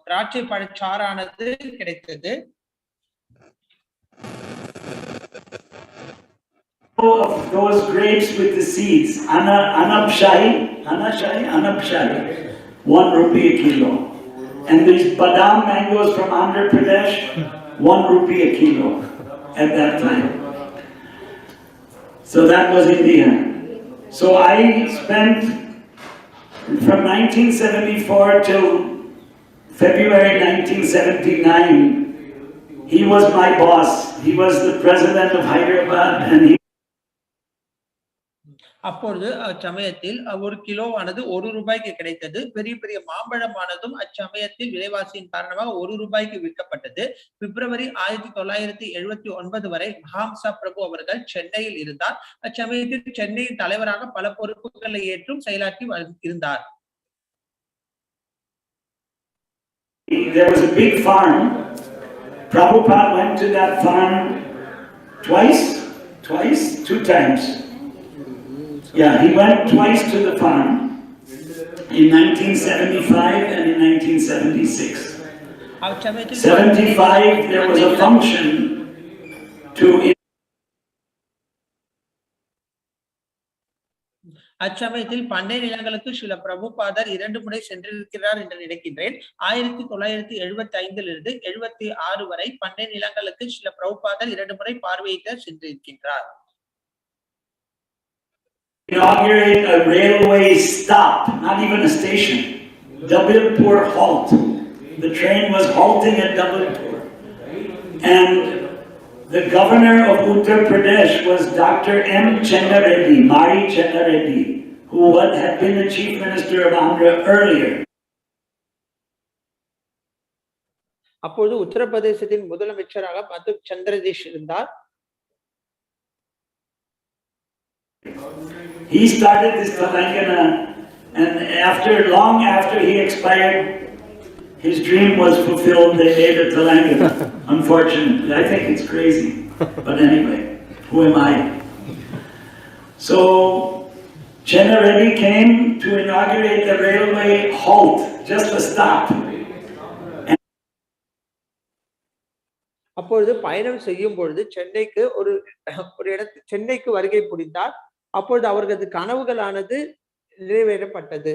திராட்சை பழச்சாறானது கிடைத்தது. Of those grapes with the seeds, anabshai, 1 rupee a kilo. And these badam mangoes from Andhra Pradesh, 1 rupee a kilo at that time. So that was India. So I spent from 1974 till February 1979. He was my boss. He was the president of Hyderabad, and he. அப்பொழுது அச்சமயத்தில் 1 கிலோவானது 1 ரூபாய்க்கு கிடைத்தது. பெரிய பெரிய மாம்பழமானதும் அச்சமயத்தில் விலைவாசியின் காரணமாக 1 ரூபாய்க்கு விற்கப்பட்டது. பிப்ரவரி 1979 வரை மகாம்சா பிரபு அவர்கள் சென்னையில் இருந்தார். அச்சமயத்தில் சென்னையின் தலைவராக பல பொறுப்புகளை ஏற்றும் செயலாற்றி இருந்தார். There was a big farm. Prabhupada went to that farm two times. Yeah, he went twice to the farm in 1975 and in 1976. 75, there was a function to. அச்சமயத்தில் பண்ணை நிலங்களுக்கு சில பிரபுபாதர் 2 முறை சென்றிருக்கிறார் என்று நினைக்கின்றேன். 1975 இருந்து 76 வரை பண்ணை நிலங்களுக்கு சில பிரபுபாதர் 2 முறை பார்வையிட சென்றிருக்கின்றார். Inaugurate a railway stop, not even a station. Dabilpur halt. The train was halting at Dabilpur. And the governor of Uttar Pradesh was Dr. M. Chenna Reddy, Mari Chenna Reddy, who had been the chief minister of Andhra earlier. அப்பொழுது உத்தரப்பிரதேசத்தின் முதலமைச்சராக மது சந்திரதேஷ் இருந்தார். He started this Telangana, and long after he expired, his dream was fulfilled. They made a Telangana. Unfortunately, I think it's crazy, but anyway, who am I? So Chenna Reddy came to inaugurate the railway halt, just a stop. அப்பொழுது பயணம் செய்யும் பொழுது சென்னைக்கு வருகை புரிந்தார். அப்பொழுது அவர்களது கனவுகளானது நிறைவேறப்பட்டது.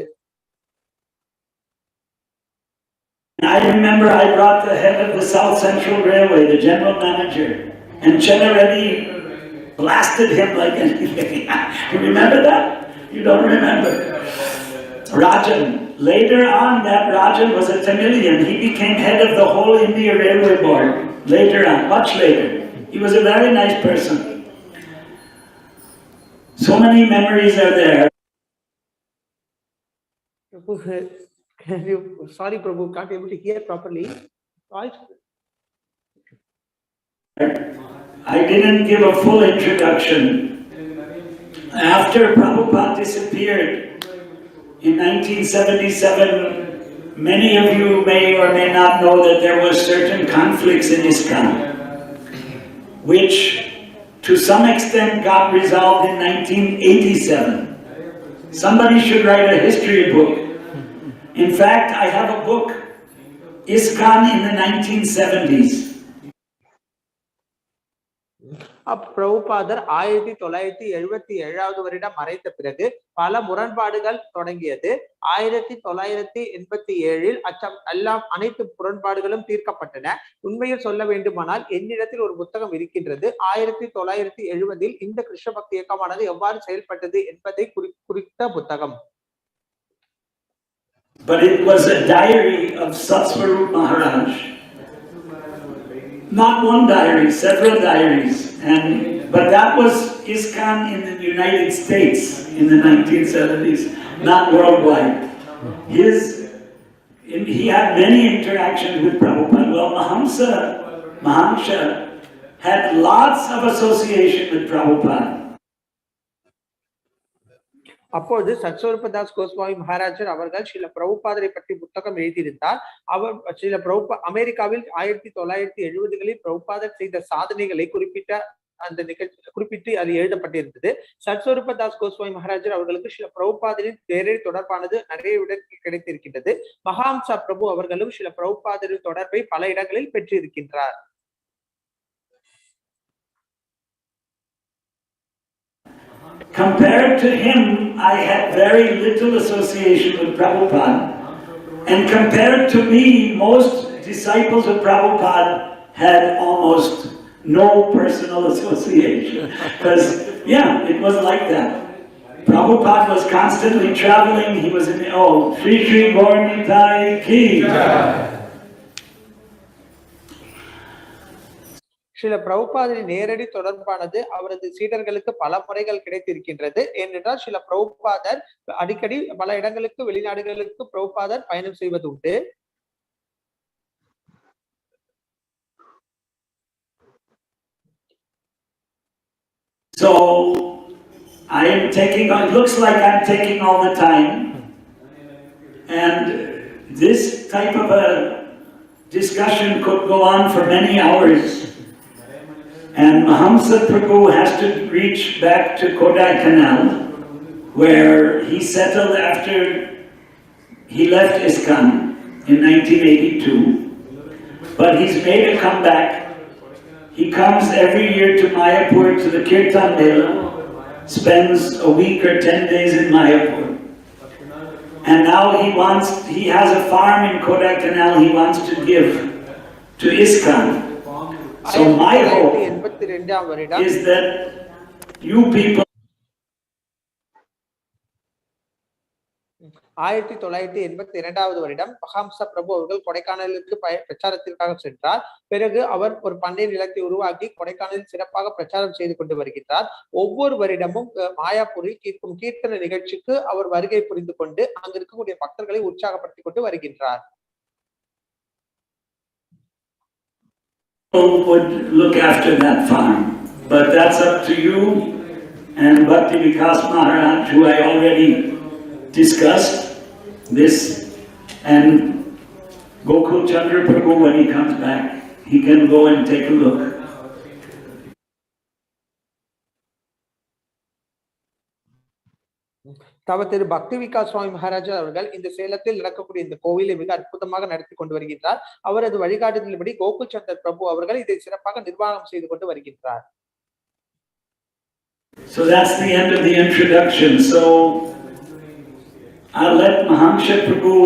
I remember I brought the head of the South Central Railway, the general manager, and Chenna Reddy blasted him like anything. You remember that? You don't remember. Rajan. Later on, that Rajan was a Tamilian. He became head of the whole India Railway Board. Later on, much later. He was a very nice person. So many memories are there. Sorry, Prabhu, can't able to hear properly. I didn't give a full introduction. After Prabhupada disappeared in 1977, many of you may or may not know that there were certain conflicts in ISKCON, which to some extent got resolved in 1987. Somebody should write a history book. In fact, I have a book, ISKCON in the 1970s. பிரபுபாதர் 1977 வருடம் மறைந்த பிறகு பல முரண்பாடுகள் தொடங்கியது. 1987 அனைத்து முரண்பாடுகளும் தீர்க்கப்பட்டன. உண்மையில் சொல்ல வேண்டுமானால் என்னிடத்தில் ஒரு புத்தகம் இருக்கின்றது. 1970 இந்த கிருஷ்ண பக்தி இயக்கமானது எவ்வாறு செயல்பட்டது என்பதை குறித்த புத்தகம். But it was a diary of Satsvarup Maharaj. Not one diary, several diaries. But that was ISKCON in the United States in the 1970s, not worldwide. He had many interactions with Prabhupada. Well, Mahamsha had lots of association with Prabhupada. அப்பொழுது சத்ஸ்வரூபதாஸ் கோஸ்வாமி மகாராஜர் அவர்கள் ஸ்ரீல பிரபுபாதரை பற்றி புத்தகம் எழுதியிருந்தார். அவர் ஸ்ரீல அமெரிக்காவில் 1970களில் பிரபுபாதர் செய்த சாதனைகளை அந்த நிகழ்ச்சி குறிப்பிட்டு அது எழுதப்பட்டிருந்தது. சத்ஸ்வரூபதாஸ் கோஸ்வாமி மகாராஜர் அவர்களுக்கு ஸ்ரீல பிரபுபாதரின் நேரடி தொடர்பானது நிறைய இடங்களில் கிடைத்திருக்கின்றது. மகாம்சா பிரபு அவர்களும் ஸ்ரீல பிரபுபாதரின் தொடர்பை பல இடங்களில் பெற்றிருக்கின்றார். Compared to him, I had very little association with Prabhupada. And compared to me, most disciples of Prabhupada had almost no personal association. Because, yeah, it was like that. Prabhupada was constantly traveling. He was in, Shri Shri Gaurnitai Ki. Srila பிரபுபாதரின் நேரடி தொடர்பானது அவரது சீடர்களுக்கு பல முறைகள் கிடைத்திருக்கின்றது. ஏனென்றால் ஸ்ரீல பிரபுபாதர் அடிக்கடி பல இடங்களுக்கு வெளிநாடுகளுக்கு பிரபுபாதர் பயணம் செய்வது உண்டு. So I am taking, it looks like I'm taking all the time, and this type of a discussion could go on for many hours. And Mahamsa Prabhu has to reach back to Kodaikanal, where he settled after he left ISKCON in 1982. But he's made a comeback. He comes every year to Mayapur to the Kirtan Mela, spends a week or 10 days in Mayapur. And now he has a farm in Kodaikanal he wants to give to ISKCON. So my hope is that you people 1982 வருடம் மகாம்சா பிரபு அவர்கள் கொடைக்கானலுக்கு பிரச்சாரத்திற்காக சென்றார். பிறகு அவர் ஒரு பண்ணை நிலத்தை உருவாக்கி கொடைக்கானலில் சிறப்பாக பிரச்சாரம் செய்து கொண்டு வருகின்றார். ஒவ்வொரு வருடமும் மாயாப்பூரில் கேட்கும் கீர்த்தன நிகழ்ச்சிக்கு அவர் வருகை புரிந்து கொண்டு அங்கு இருக்கக்கூடிய பக்தர்களை உற்சாகப்படுத்திக் கொண்டு வருகின்றார். would look after that farm, but that's up to you and Bhakti Vikas Maharaj, who I already discussed this, and Gokul Chandra Prabhu, when he comes back, he can go and take a look. திரு பக்தி விகாஸ் சுவாமி மகாராஜா அவர்கள் இந்த சேலத்தில் நடக்கக்கூடிய இந்த கோவிலை மிக அற்புதமாக நடத்தி கொண்டு வருகின்றார். அவரது வழிகாட்டுதலின்படி கோகுல் சந்தர் பிரபு அவர்கள் இதை சிறப்பாக நிர்வாகம் செய்து கொண்டு வருகின்றார். So that's the end of the introduction. So I'll let Mahamsha Prabhu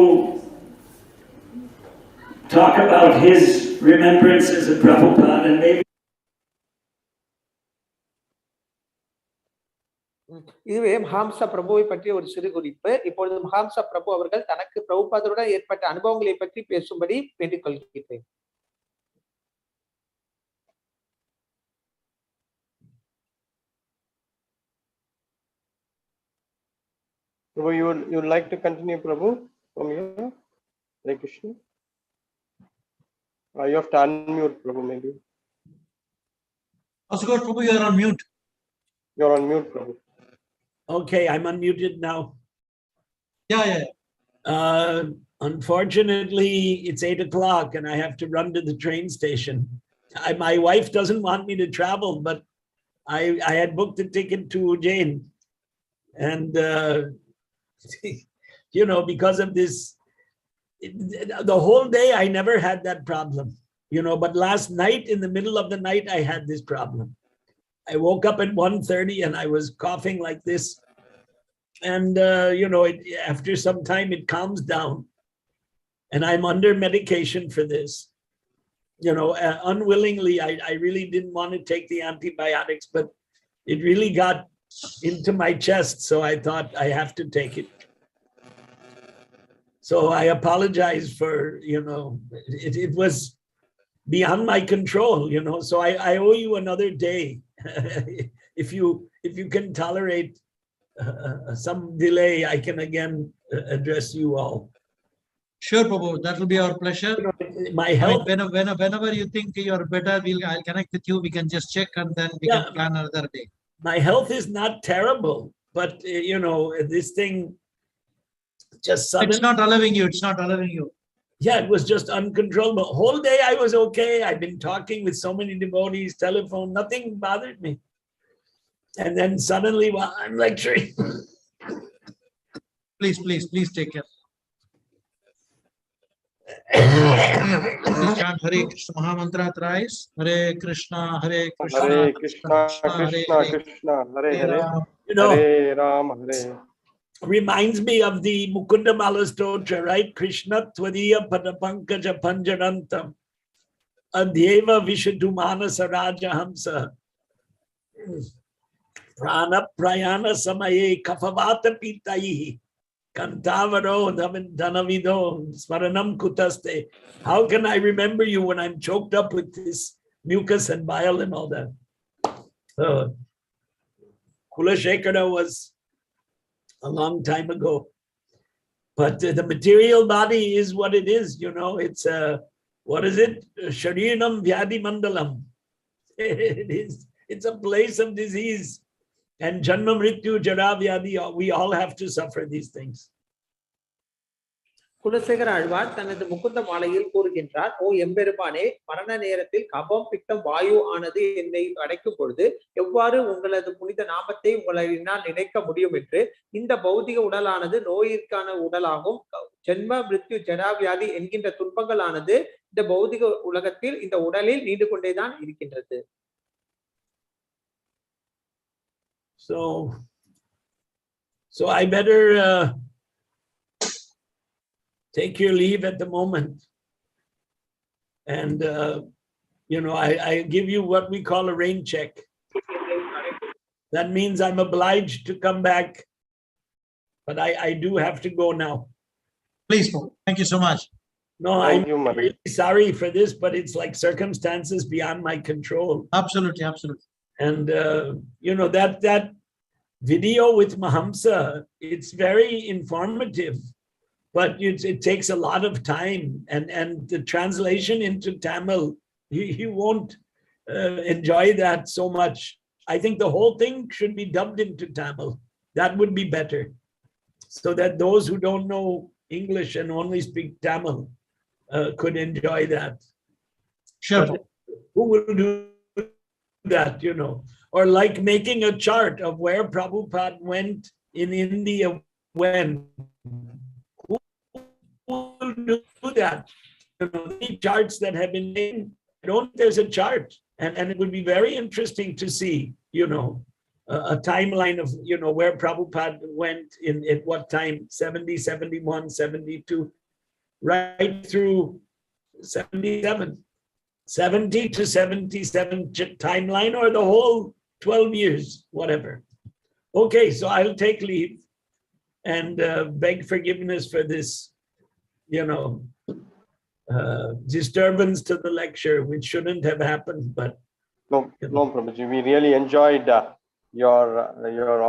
talk about his remembrances of Prabhupada, and maybe இதுவே மகாம்சா பிரபுவை பற்றிய ஒரு சிறு குறிப்பு. இப்பொழுது மகாம்சா பிரபு அவர்கள் தனக்கு பிரபுபாதருடன் ஏற்பட்ட அனுபவங்களை பற்றி பேசும்படி வேண்டிக் கொள்கிறேன். Prabhu, you would like to continue, Prabhu, from here? Hare Krishna. You have to unmute, Prabhu, maybe. Bhasu Ghosh Prabhu, you are on mute. You're on mute, Prabhu. okay, I'm unmuted now. Yeah. Unfortunately, it's 8 o'clock and I have to run to the train station. My wife doesn't want me to travel, but I had booked a ticket to Ujjain, and because of this, the whole day I never had that problem, but last night, in the middle of the night, I had this problem. I woke up at 1:30 and I was coughing like this. And, after some time it calms down. And I'm under medication for this. Unwillingly, I really didn't want to take the antibiotics, but it really got into my chest. So I thought I have to take it. So I apologize for, it was beyond my control, so I owe you another day. if you can tolerate some delay, I can again address you all. Sure, Prabhu. That will be our pleasure. My I mean, health, whenever you think you're better, I'll connect with you. We can just check and then we Yeah. can plan another day. my health is not terrible, but this thing just It's suddenly, not allowing you. It's not allowing you. yeah, it was just uncontrollable. Whole day I was okay. I've been talking with so many devotees, telephone, nothing bothered me. And then suddenly, while I'm lecturing, Please take care. Please chant Hare Krishna Mahamantra thrice. Hare Krishna, Hare Krishna, Hare Krishna, Hare Krishna Hare. Krishna, Hare Hare, Ram. Hare Ram, Hare. reminds me of the Mukunda Mala Stotra, right? Krishna Tvadiya Padapankaja Panjarantam Adhyeva Vishadumana Saraja Hamsa Prana Prayana Samaye Kafavata Pitaihi Kantavaro Danavido Smaranam Kutaste. How can I remember you when I'm choked up with this mucus and bile and all that? Kulashekara was a long time ago. But the material body is what it is, it's what is it? Sharinam Vyadi Mandalam. It's a place of disease. And Janma Mrityu Jara Vyadi, we all have to suffer these things. Kulasekara Alvar தனது முகுந்த மாலையில் கூறுகின்றார், ஓ எம்பெருமானே, மரண நேரத்தில் கபம் பித்தம் வாயு ஆனது என்னை அடைக்கும் பொழுது எவ்வாறு உங்களது புனித நாமத்தை உங்களால் நினைக்க முடியும் என்று. இந்த பௌதிக உடலானது நோயிற்கான உடலாகும். ஜென்ம மிருத்யு ஜராவியாதி என்கின்ற துன்பங்களானது இந்த பௌதிக உலகத்தில் இந்த உடலில் நீண்டு கொண்டேதான் இருக்கின்றது. So I better take your leave at the moment. And, I give you what we call a rain check. That means I'm obliged to come back, but I do have to go now. Please, thank you so much. No, Thank I'm you, Mother. really sorry for this, but it's like circumstances beyond my control. Absolutely. And, that video with Mahamsa, it's very informative, but it takes a lot of time, and the translation into Tamil, you won't enjoy that so much. I think the whole thing should be dubbed into Tamil. That would be better, so that those who don't know English and only speak Tamil could enjoy that. Sure. But who will do that, or like making a chart of where Prabhupada went in India when. Who will do that? The charts that have been made, there's a chart, and it would be very interesting to see, a timeline of, where Prabhupada went at what time, 70, 71, 72, right through 77. 70 to 77 timeline, or the whole 12 years, whatever. Okay, so I'll take leave and beg forgiveness for this, disturbance to the lecture, which shouldn't have happened, but. No, Prabhuji, we really enjoyed your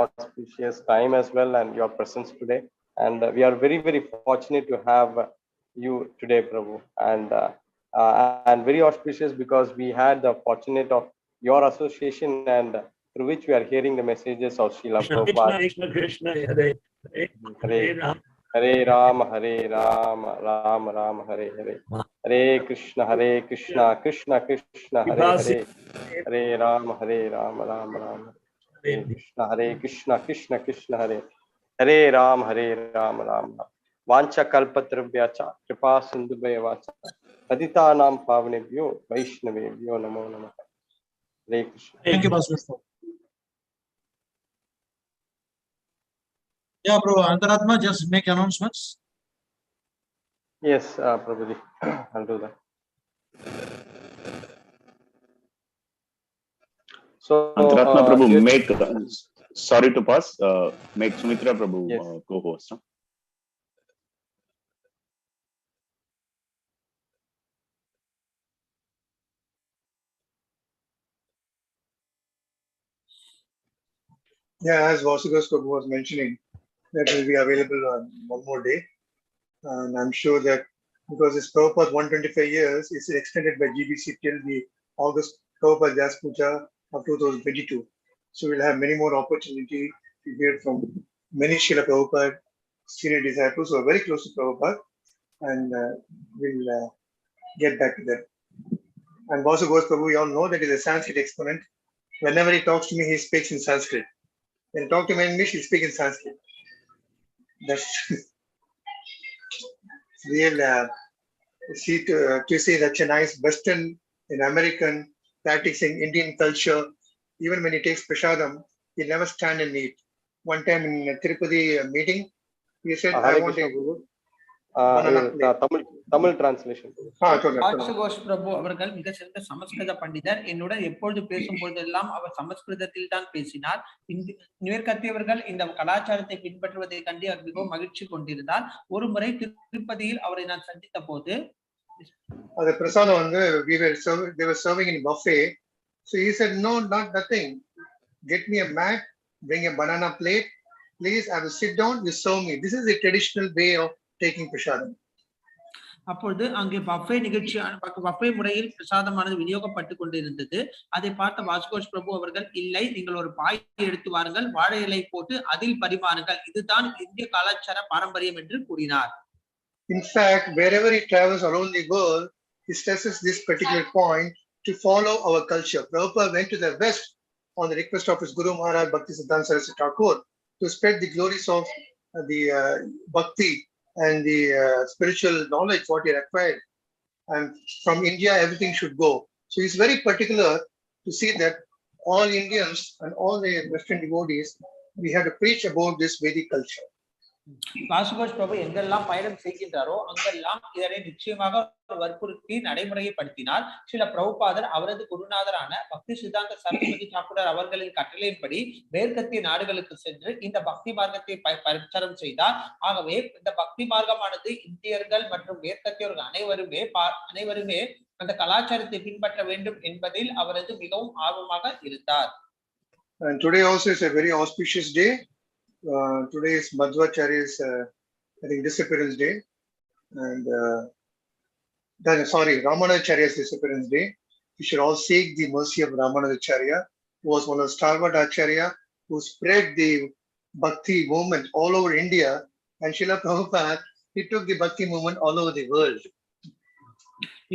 auspicious time as well and your presence today. And we are very, very fortunate to have you today, Prabhu. And very auspicious because we had the fortunate of your association, and through which we are hearing the messages of Srila Prabhupada. Krishna, Hare Hare Ram, Hare Ram, Ram Ram, Hare Hare. Hare Krishna, Krishna Krishna, Hare Hare. Hare Ram, Ram Ram. Hare Krishna, Krishna Krishna, Hare Hare Ram, Ram Ram. Vancha kalpatrabhyacha, kripa sindhubhaya vacha. Patitanam pavanebhyo, Vaishnavebhyo namo namaha. Hare Krishna. Thank you, Bhasu. Yeah, bro. Antaratma, just make announcements. Yes, Prabhuji, I'll do that. So, Antaratma Prabhu, sorry to pass, make Sumitra Prabhu yes. Co-host. Huh? Yeah, as Vasu Ghosh Prabhu was mentioning, that will be available on one more day. And I'm sure that because it's Prabhupada 125 years, it's extended by GBC till the August Prabhupada Jas Puja of 2022. So we'll have many more opportunity to hear from many Srila Prabhupada senior disciples who are very close to Prabhupada, and we'll get back to them. And Vasu Ghosh Prabhu, we all know that he's a Sanskrit exponent. Whenever he talks to me, he speaks in Sanskrit. When he talks to me in English, he speaks in Sanskrit. That's real. To see such a nice Western and American practicing Indian culture, even when he takes prasadam, he never stand and eat. One time in a Tirupati meeting, he said, Hare I want Krishna a Prabhu. banana plate. Tamil translation. Vasu Ghosh பிரபு அவர்கள் மிக சிறந்த சமஸ்கிருத பண்டிதர். என்னுடன் எப்பொழுது பேசும் பொழுதெல்லாம் அவர் சமஸ்கிருதத்தில் தான் பேசினார். மேற்கத்தியவர்கள் இந்த கலாச்சாரத்தை பின்பற்றுவதை கண்டு அவர் மிகவும் மகிழ்ச்சி கொண்டிருந்தார். ஒரு முறை திருப்பதியில் அவரை நான் சந்தித்த போது the prasadam வந்து they were serving in buffet. So he said, no, not nothing. Get me a mat, bring a banana plate, please. I will sit down, you serve me. This is the traditional way of taking prasadam. அப்பொழுது அங்கே buffet buffet முறையில் பிரசாதமானது விநியோகப்பட்டு கொண்டிருந்தது. அதை பார்த்த வாசு கோஷ் பிரபு அவர்கள், இல்லை, நீங்கள் ஒரு பாய் எடுத்து வாருங்கள், வாழை இலை போட்டு அதில் பரிமாறுங்கள், இதுதான் இந்திய கலாச்சார பாரம்பரியம் என்று கூறினார். In fact, wherever he travels around the world, he stresses this particular point to follow our culture. Prabhupada went to the West on the request of his Guru Maharaj Bhaktisiddhanta Saraswati Thakur to spread the glories of the Bhakti and the spiritual knowledge what he acquired. And from India, everything should go. So he's very particular to see that all Indians and all the Western devotees, we have to preach about this Vedic culture. Vasu Ghosh பிரபு எங்கெல்லாம் பயணம் செய்கின்றாரோ அங்கெல்லாம் இதனை நிச்சயமாக வற்புறுத்தி நடைமுறைப்படுத்தினார். சில பிரபுபாதர் அவரது குருநாதரான பக்தி சித்தாந்த சரஸ்வதி தாக்கூர் அவர்களின் கட்டளையின்படி மேற்கத்திய நாடுகளுக்கு சென்று இந்த பக்தி மார்க்கத்தை பிரச்சாரம் செய்தார். ஆகவே இந்த பக்தி மார்க்கமானது இந்தியர்கள் மற்றும் மேற்கத்தியர்கள் அனைவருமே அந்த கலாச்சாரத்தை பின்பற்ற வேண்டும் என்பதில் அவரது மிகவும் ஆர்வமாக இருந்தார். And today also is a very auspicious day. Today is Madhvacharya's I think disappearance day, and Ramanujacharya's disappearance day. We should all seek the mercy of Ramanujacharya, who was one of the stalwart Acharya who spread the Bhakti movement all over India, and Srila Prabhupada, he took the Bhakti movement all over the world.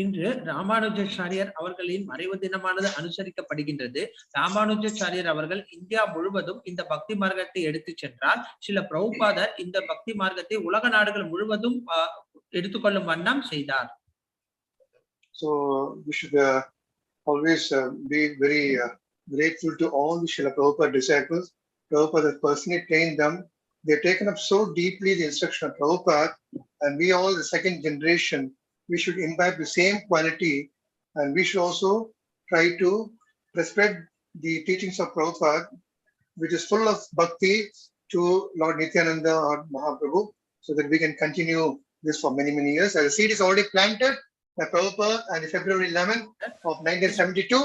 இன்று ராமானுஜாச்சாரியர் அவர்களின் மறைவு தினமானது அனுசரிக்கப்படுகின்றது. ராமானுஜாச்சாரியர் அவர்கள் India முழுவதும் இந்த பக்தி மார்க்கத்தை எடுத்து சென்றார். சில பிரபுபாதர் இந்த பக்தி மார்க்கத்தை உலக நாடுகள் முழுவதும் எடுத்துக்கொள்ளும் வண்ணம் செய்தார். So we should always be very grateful to all the Srila Prabhupada disciples. Prabhupada personally trained them. They've taken up so deeply the instruction of Prabhupada, and we all, the second generation, we should imbibe the same quality, and we should also try to spread the teachings of Prabhupada, which is full of bhakti, to Lord Nityananda or Mahaprabhu, so that we can continue this for many, many years. As the seed is already planted by Prabhupada on February 11th of 1972,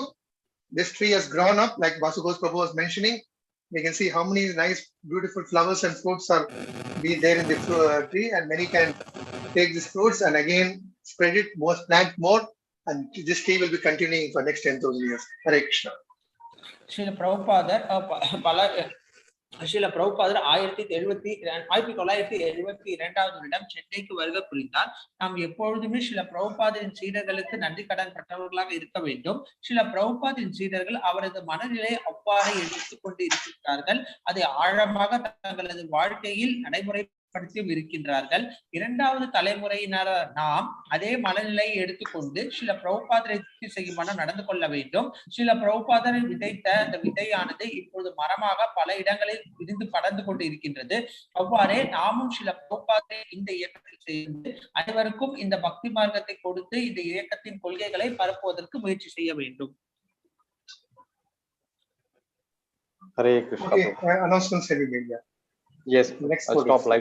this tree has grown up, like Vasu Ghosh Prabhu was mentioning. We can see how many nice, beautiful flowers and fruits are be there in the tree, and many can take these fruits and again spread it, more, plant more, and this tree will be continuing for next 10,000 years. Hare Krishna. Srila Prabhupada 1972 வருடம் சென்னைக்கு வருகை புரிந்தார். நாம் எப்பொழுதுமே சில பிரபுபாதின் சீடர்களுக்கு நன்றி கடன் பட்டவர்களாக இருக்க வேண்டும். சில பிரபுபாதின் சீடர்கள் அவரது மனநிலை அவ்வாறு எடுத்துக்கொண்டு இருக்கிறார்கள். அதை ஆழமாக தங்களது வாழ்க்கையில் நடைமுறைப்படுத்தியும் இருக்கின்றார்கள். இரண்டாவது தலைமுறையினர் நாம் அதே மனநிலையை எடுத்துக்கொண்டு சில பிரபுபாதரை செய்யும் மனம் நடந்து கொள்ள வேண்டும். சில பிரபுபாதரை விதைத்த அந்த விதையானது இப்பொழுது மரமாக பல இடங்களில் விரிந்து படர்ந்து கொண்டு இருக்கின்றது. அவ்வாறே நாமும் சில பிரபுபாதரை இந்த இயக்கத்தில் சேர்ந்து அனைவருக்கும் இந்த பக்தி மார்க்கத்தை கொடுத்து இந்த இயக்கத்தின் கொள்கைகளை பரப்புவதற்கு முயற்சி செய்ய வேண்டும். Hare Krishna. Okay, announcements have been made. Yes, Next I'll stop live.